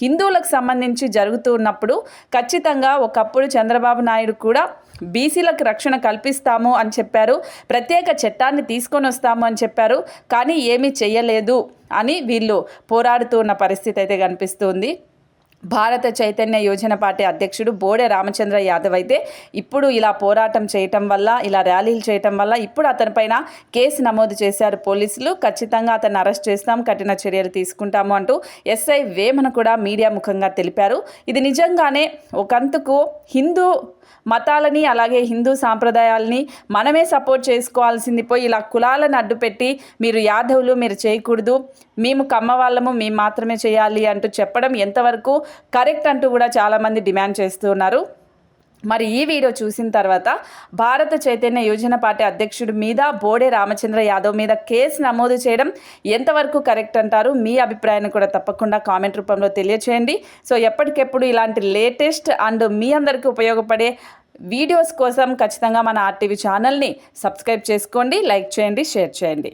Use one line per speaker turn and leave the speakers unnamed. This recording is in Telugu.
హిందువులకు సంబంధించి జరుగుతూ ఉన్నప్పుడు ఖచ్చితంగా ఒకప్పుడు చంద్రబాబు నాయుడు కూడా బీసీలకు రక్షణ కల్పిస్తాము అని చెప్పారు, ప్రత్యేక చట్టాన్ని తీసుకొని వస్తాము అని చెప్పారు, కానీ ఏమీ చెయ్యలేదు అని వీళ్ళు పోరాడుతూ ఉన్న పరిస్థితి అయితే కనిపిస్తుంది. భారత చైతన్య యోజన పార్టీ అధ్యక్షుడు బోడే రామచంద్ర యాదవ్ అయితే ఇప్పుడు ఇలా పోరాటం చేయటం వల్ల, ఇలా ర్యాలీలు చేయటం వల్ల ఇప్పుడు అతనిపైన కేసు నమోదు చేశారు పోలీసులు. ఖచ్చితంగా అతన్ని అరెస్ట్ చేస్తాం, కఠిన చర్యలు తీసుకుంటాము అంటూ ఎస్ఐ వేమన కూడా మీడియా ముఖంగా తెలిపారు. ఇది నిజంగానే ఒకందుకు హిందూ మతాలని అలాగే హిందూ సాంప్రదాయాలని మనమే సపోర్ట్ చేసుకోవాల్సింది పోయి ఇలా కులాలను అడ్డుపెట్టి మీరు యాదవులు మీరు చేయకూడదు, మేము కమ్మ వాళ్ళము మేము మాత్రమే చేయాలి అంటూ చెప్పడం ఎంతవరకు కరెక్ట్ అంటూ కూడా చాలామంది డిమాండ్ చేస్తున్నారు. మరి ఈ వీడియో చూసిన తర్వాత భారత చైతన్య యోజన పార్టీ అధ్యక్షుడి మీద బోడే రామచంద్ర యాదవ్ మీద కేసు నమోదు చేయడం ఎంతవరకు కరెక్ట్ అంటారు? మీ అభిప్రాయాన్ని కూడా తప్పకుండా కామెంట్ రూపంలో తెలియచేయండి. సో ఎప్పటికెప్పుడు ఇలాంటి లేటెస్ట్ అండ్ మీ అందరికీ ఉపయోగపడే వీడియోస్ కోసం ఖచ్చితంగా మన ఆర్టీవీ ఛానల్ని సబ్స్క్రైబ్ చేసుకోండి, లైక్ చేయండి, షేర్ చేయండి.